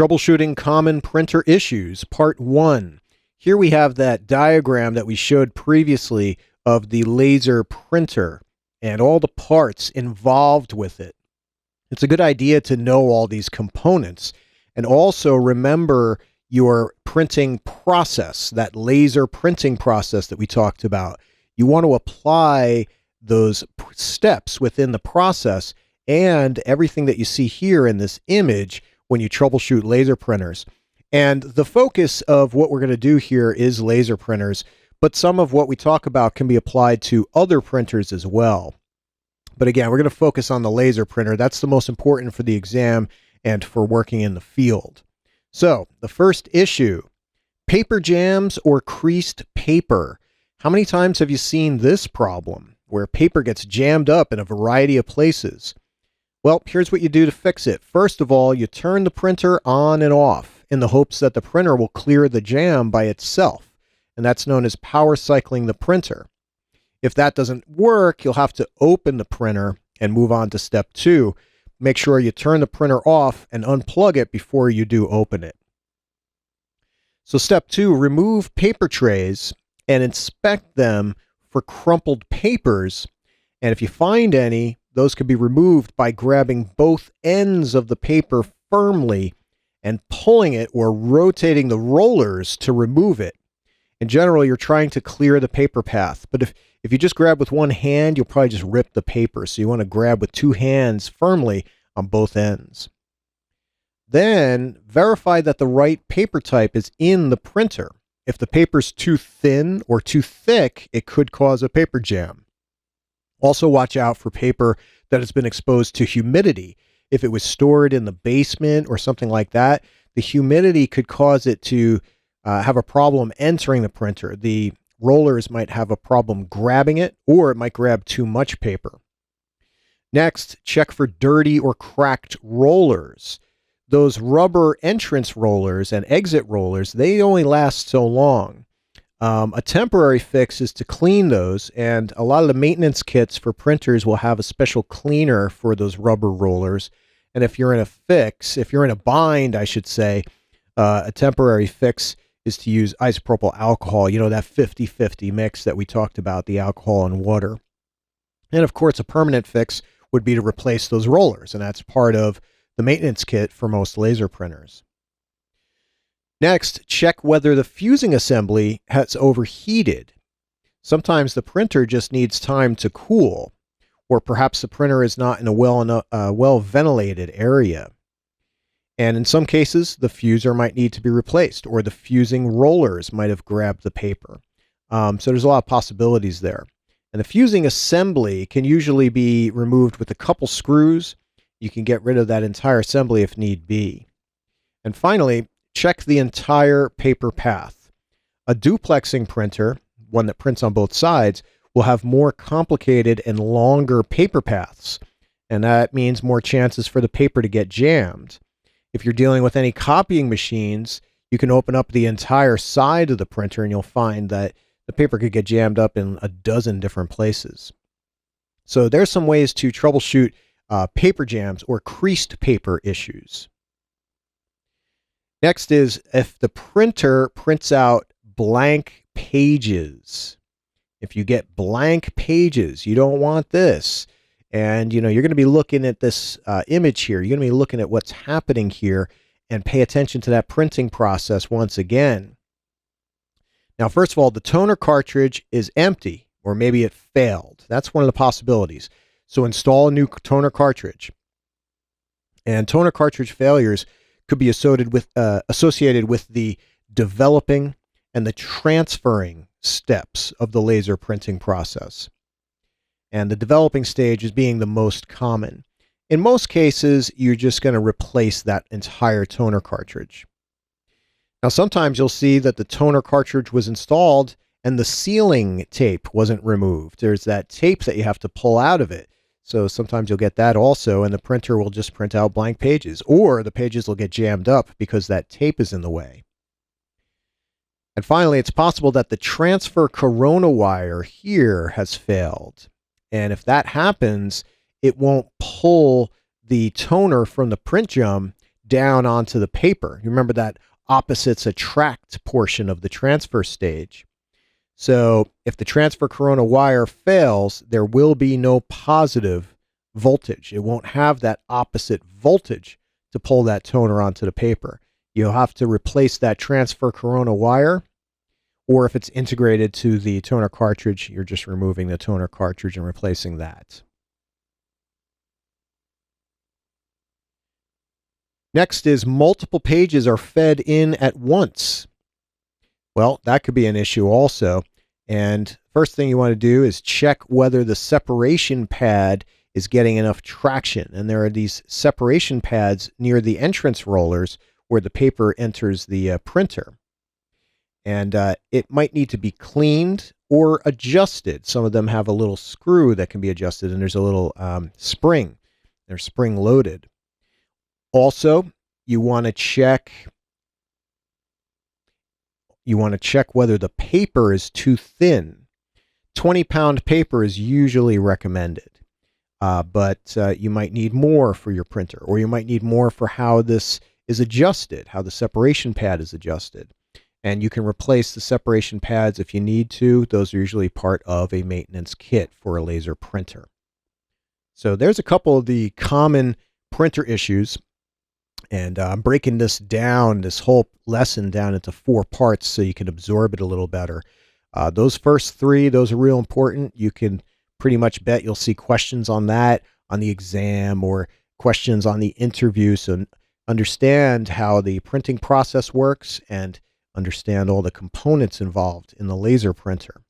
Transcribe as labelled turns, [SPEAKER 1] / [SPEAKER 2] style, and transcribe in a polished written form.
[SPEAKER 1] Troubleshooting Common Printer Issues, Part 1. Here we have that diagram that we showed previously of the laser printer and all the parts involved with it. It's a good idea to know all these components and also remember your printing process, that laser printing process that we talked about. You want to apply those steps within the process and everything that you see here in this image when you troubleshoot laser printers. And the focus of what we're going to do here is laser printers, but some of what we talk about can be applied to other printers as well. But again, we're going to focus on the laser printer. That's the most important for the exam and for working in the field. So the first issue, paper jams or creased paper. How many times have you seen this problem where paper gets jammed up in a variety of places? Well, here's what you do to fix it. First of all, you turn the printer on and off in the hopes that the printer will clear the jam by itself, and that's known as power cycling the printer. If that doesn't work, you'll have to open the printer and move on to step 2. Make sure you turn the printer off and unplug it before you do open it. So step 2, remove paper trays and inspect them for crumpled papers. And if you find any, those can be removed by grabbing both ends of the paper firmly and pulling it or rotating the rollers to remove it. In general, you're trying to clear the paper path, but if you just grab with one hand, you'll probably just rip the paper. So you want to grab with 2 hands firmly on both ends. Then verify that the right paper type is in the printer. If the paper's too thin or too thick, it could cause a paper jam. Also watch out for paper that has been exposed to humidity. If it was stored in the basement or something like that, the humidity could cause it to have a problem entering the printer. The rollers might have a problem grabbing it, or it might grab too much paper. Next, check for dirty or cracked rollers. Those rubber entrance rollers and exit rollers, they only last so long. A temporary fix is to clean those, and a lot of the maintenance kits for printers will have a special cleaner for those rubber rollers. And if you're in a bind, I should say, a temporary fix is to use isopropyl alcohol, you know, that 50-50 mix that we talked about, the alcohol and water. And of course, a permanent fix would be to replace those rollers, and that's part of the maintenance kit for most laser printers. Next, check whether the fusing assembly has overheated. Sometimes the printer just needs time to cool, or perhaps the printer is not in a well ventilated area. And in some cases, the fuser might need to be replaced, or the fusing rollers might have grabbed the paper. So there's a lot of possibilities there. And the fusing assembly can usually be removed with a couple screws. You can get rid of that entire assembly if need be. And finally, check the entire paper path. A duplexing printer, one that prints on both sides, will have more complicated and longer paper paths. And that means more chances for the paper to get jammed. If you're dealing with any copying machines, you can open up the entire side of the printer and you'll find that the paper could get jammed up in a dozen different places. So there's some ways to troubleshoot paper jams or creased paper issues. Next is if the printer prints out blank pages. If you get blank pages, you don't want this. And, you know, you're going to be looking at this image here. You're going to be looking at what's happening here and pay attention to that printing process once again. Now, first of all, the toner cartridge is empty, or maybe it failed. That's one of the possibilities. So install a new toner cartridge. And toner cartridge failures could be associated with the developing and the transferring steps of the laser printing process. And the developing stage is being the most common. In most cases, you're just going to replace that entire toner cartridge. Now, sometimes you'll see that the toner cartridge was installed and the sealing tape wasn't removed. There's that tape that you have to pull out of it. So sometimes you'll get that also, and the printer will just print out blank pages, or the pages will get jammed up because that tape is in the way. And finally, it's possible that the transfer corona wire here has failed. And if that happens, it won't pull the toner from the print drum down onto the paper. You remember that opposites attract portion of the transfer stage. So if the transfer corona wire fails, there will be no positive voltage. It won't have that opposite voltage to pull that toner onto the paper. You'll have to replace that transfer corona wire, or if it's integrated to the toner cartridge, you're just removing the toner cartridge and replacing that. Next is multiple pages are fed in at once. Well, that could be an issue also. And first thing you want to do is check whether the separation pad is getting enough traction. And there are these separation pads near the entrance rollers where the paper enters the printer. And it might need to be cleaned or adjusted. Some of them have a little screw that can be adjusted, and there's a little spring. They're spring loaded. Also, you want to check whether the paper is too thin. 20-pound paper is usually recommended, but you might need more for your printer, or you might need more for how this is adjusted, how the separation pad is adjusted. And you can replace the separation pads if you need to. Those are usually part of a maintenance kit for a laser printer. So there's a couple of the common printer issues. And I'm breaking this whole lesson down into 4 parts so you can absorb it a little better. Those first 3, those are real important. You can pretty much bet you'll see questions on that on the exam or questions on the interview. So understand how the printing process works and understand all the components involved in the laser printer.